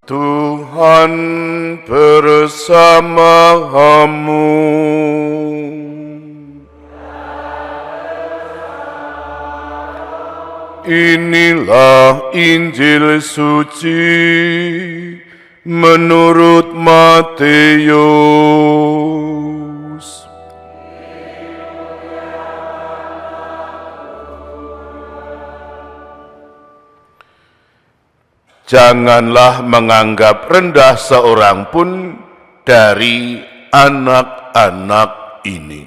Tuhan bersamamu. Inilah Injil suci menurut Matius. Janganlah menganggap rendah seorang pun dari anak-anak ini.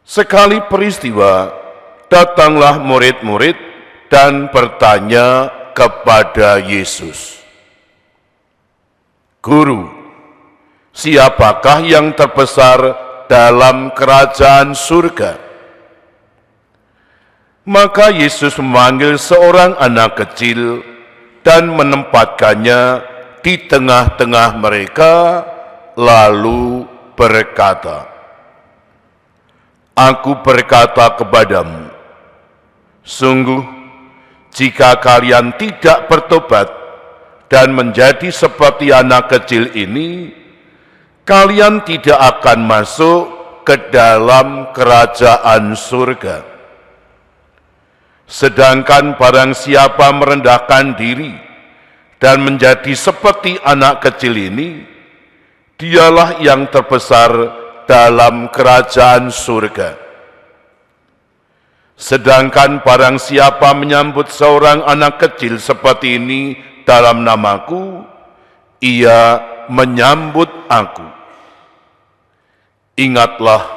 Sekali peristiwa, datanglah murid-murid dan bertanya kepada Yesus, "Guru, siapakah yang terbesar dalam kerajaan surga?" Maka Yesus memanggil seorang anak kecil dan menempatkannya di tengah-tengah mereka, lalu berkata, "Aku berkata kepadamu, sungguh, jika kalian tidak bertobat dan menjadi seperti anak kecil ini, kalian tidak akan masuk ke dalam kerajaan surga. Sedangkan barang siapa merendahkan diri dan menjadi seperti anak kecil ini, dialah yang terbesar dalam kerajaan surga. Sedangkan barang siapa menyambut seorang anak kecil seperti ini dalam namaku, ia menyambut aku. Ingatlah,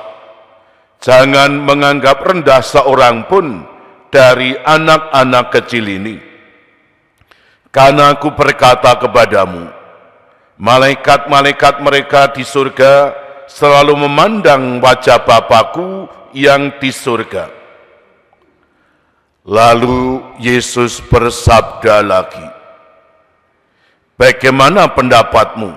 jangan menganggap rendah seorang pun dari anak-anak kecil ini. Karena aku berkata kepadamu, malaikat-malaikat mereka di surga selalu memandang wajah Bapa-Ku yang di surga." Lalu Yesus bersabda lagi, "Bagaimana pendapatmu?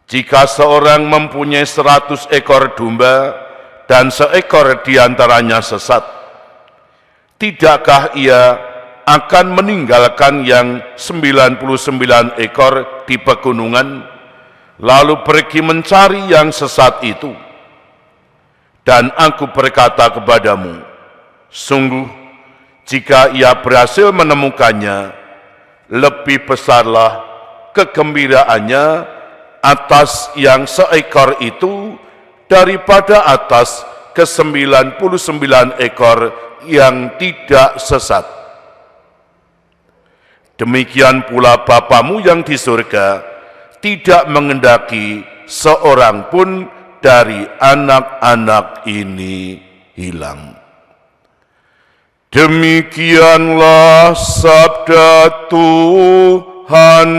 Jika seorang mempunyai 100 ekor domba dan seekor diantaranya sesat, tidakkah ia akan meninggalkan yang 99 ekor di pegunungan, lalu pergi mencari yang sesat itu? Dan aku berkata kepadamu, sungguh, jika ia berhasil menemukannya, lebih besarlah kegembiraannya atas yang seekor itu daripada atas ke-99 ekor yang tidak sesat. Demikian pula Bapamu yang di surga tidak mengendaki seorang pun dari anak-anak ini hilang." Demikianlah sabda Tuhan.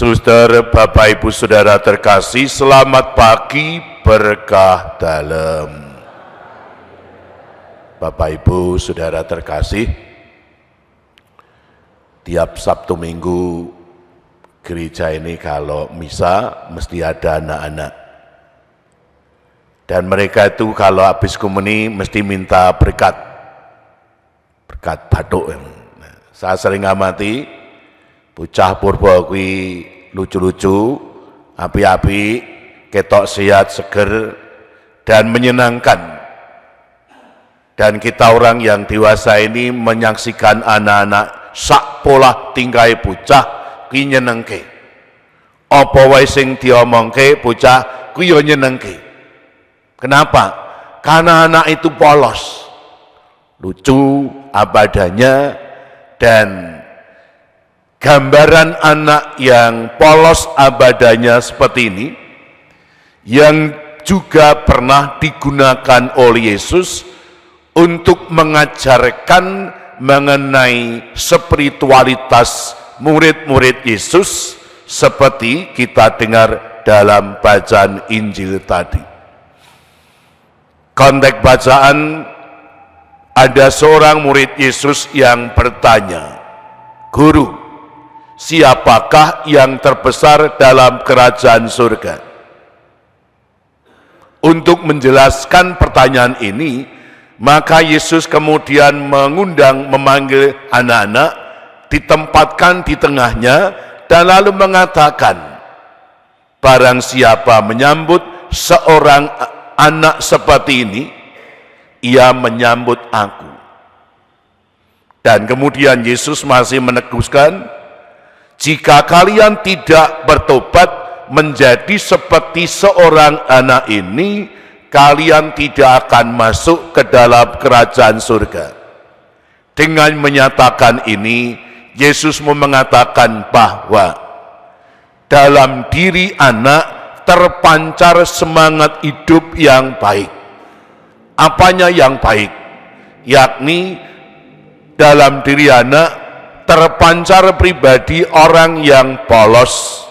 Saudara, Bapak, Ibu, Saudara terkasih, selamat pagi berkah dalam. Bapak, Ibu, Saudara terkasih, tiap Sabtu Minggu gereja ini kalau misa mesti ada anak-anak. Dan mereka itu kalau habis komuni mesti minta berkat bathuk. Nah, saya sering amati bocah purba kuwi lucu-lucu, api-api, ketok sehat, seger, dan menyenangkan. Dan kita orang yang dewasa ini menyaksikan anak-anak sak pola tingkai bocah kuwi nyenengke. Apa wae sing diomongke bocah kuwi yo nyenengke. Kenapa? Karena anak itu polos, lucu apa adanya, dan gambaran anak yang polos abadanya seperti ini, yang juga pernah digunakan oleh Yesus untuk mengajarkan mengenai spiritualitas murid-murid Yesus, seperti kita dengar dalam bacaan Injil tadi. Konteks bacaan, ada seorang murid Yesus yang bertanya, "Guru, siapakah yang terbesar dalam kerajaan surga?" Untuk menjelaskan pertanyaan ini, maka Yesus kemudian memanggil anak-anak, ditempatkan di tengahnya, dan lalu mengatakan, barang siapa menyambut seorang anak seperti ini, ia menyambut aku. Dan kemudian Yesus masih menegaskan, jika kalian tidak bertobat menjadi seperti seorang anak ini, kalian tidak akan masuk ke dalam kerajaan surga. Dengan menyatakan ini, Yesus mau mengatakan bahwa dalam diri anak terpancar semangat hidup yang baik. Apanya yang baik? Yakni dalam diri anak terpancar pribadi orang yang polos,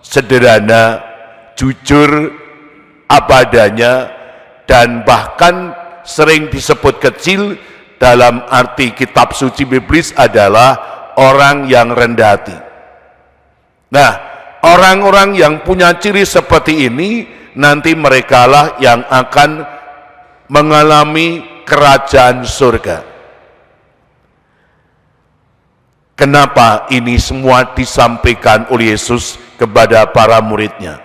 sederhana, jujur, apa adanya, dan bahkan sering disebut kecil dalam arti kitab suci Biblis adalah orang yang rendah hati. Nah, orang-orang yang punya ciri seperti ini, nanti merekalah yang akan mengalami kerajaan surga. Kenapa ini semua disampaikan oleh Yesus kepada para muridnya?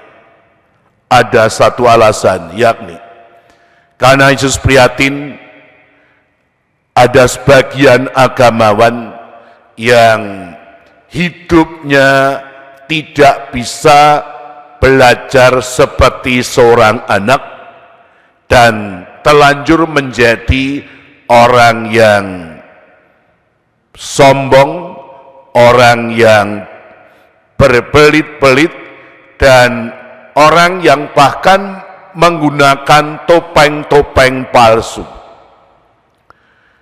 Ada satu alasan, yakni karena Yesus prihatin ada sebagian agamawan yang hidupnya tidak bisa belajar seperti seorang anak dan terlanjur menjadi orang yang sombong, orang yang berbelit-belit, dan orang yang bahkan menggunakan topeng-topeng palsu.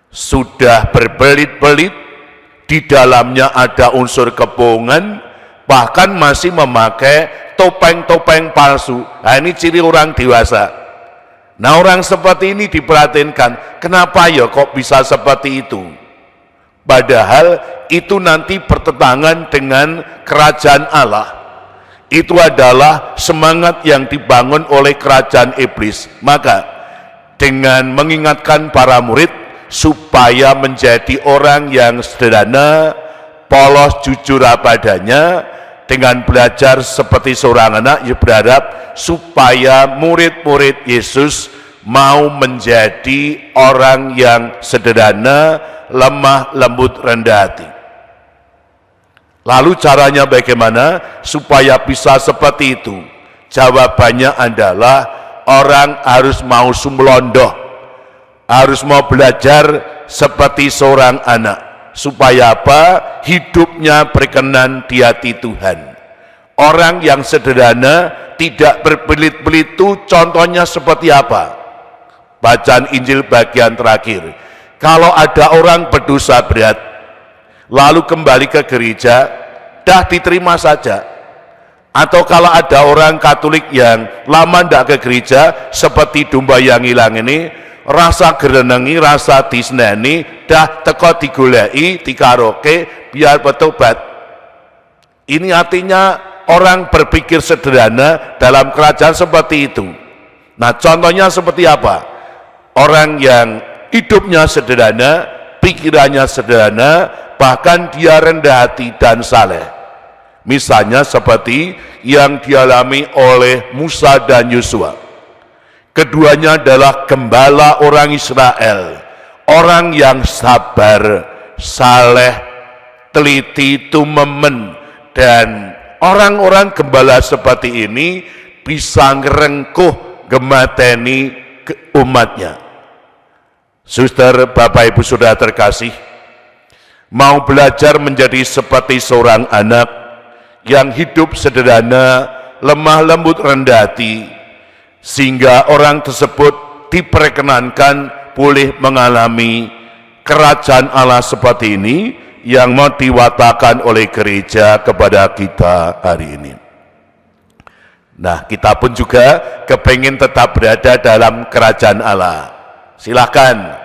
Sudah berbelit-belit, di dalamnya ada unsur kebohongan, bahkan masih memakai topeng-topeng palsu. Nah, ini ciri orang dewasa. Nah, orang seperti ini diperhatikan, kenapa ya kok bisa seperti itu? Padahal itu nanti bertentangan dengan kerajaan Allah. Itu adalah semangat yang dibangun oleh kerajaan iblis. Maka dengan mengingatkan para murid supaya menjadi orang yang sederhana, polos, jujur apa adanya, dengan belajar seperti seorang anak, ya berharap supaya murid-murid Yesus mau menjadi orang yang sederhana, lemah, lembut, rendah hati. Lalu caranya bagaimana supaya bisa seperti itu? Jawabannya adalah orang harus mau sumlondoh, harus mau belajar seperti seorang anak. Supaya apa? Hidupnya berkenan di hati Tuhan. Orang yang sederhana, tidak berbelit-belit itu contohnya seperti apa? Bacaan Injil bagian terakhir. Kalau ada orang berdosa berat, lalu kembali ke gereja, dah diterima saja. Atau kalau ada orang Katolik yang lama tidak ke gereja, seperti domba yang hilang ini, rasa gerenengi, rasa disneni, dah teko digoleki, dikaroke, biar bertobat. Ini artinya orang berpikir sederhana dalam kerajaan seperti itu. Nah, contohnya seperti apa? Orang yang hidupnya sederhana, pikirannya sederhana, bahkan dia rendah hati dan saleh. Misalnya seperti yang dialami oleh Musa dan Yosua. Keduanya adalah gembala orang Israel, orang yang sabar, saleh, teliti, tumemen, dan orang-orang gembala seperti ini bisa ngerengkuh gemateni umatnya. Suster, Bapak, Ibu, Saudara terkasih, mau belajar menjadi seperti seorang anak yang hidup sederhana, lemah lembut, rendah hati, sehingga orang tersebut diperkenankan boleh mengalami kerajaan Allah seperti ini yang mau diwatakan oleh gereja kepada kita hari ini. Nah, kita pun juga kepingin tetap berada dalam kerajaan Allah. Silakan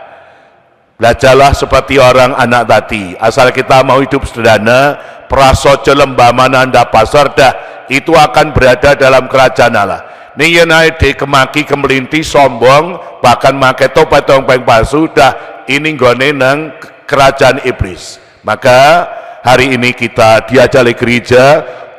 belajarlah seperti orang anak tadi. Asal kita mau hidup sederhana, prasojo lembah mana anda pasar dah, itu akan berada dalam kerajaan Allah. ning yen kemaki kemelinti sombong bahkan make topeng palsu dah ini nggone nang kerajaan iblis. Maka hari ini kita diajak oleh gereja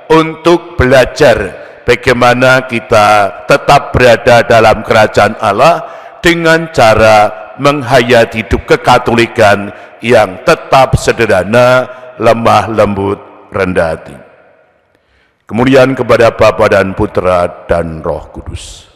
untuk belajar bagaimana kita tetap berada dalam kerajaan Allah dengan cara menghayati hidup kekatolikan yang tetap sederhana, lemah lembut, rendah hati. Kemuliaan kepada Bapa dan Putra dan Roh Kudus.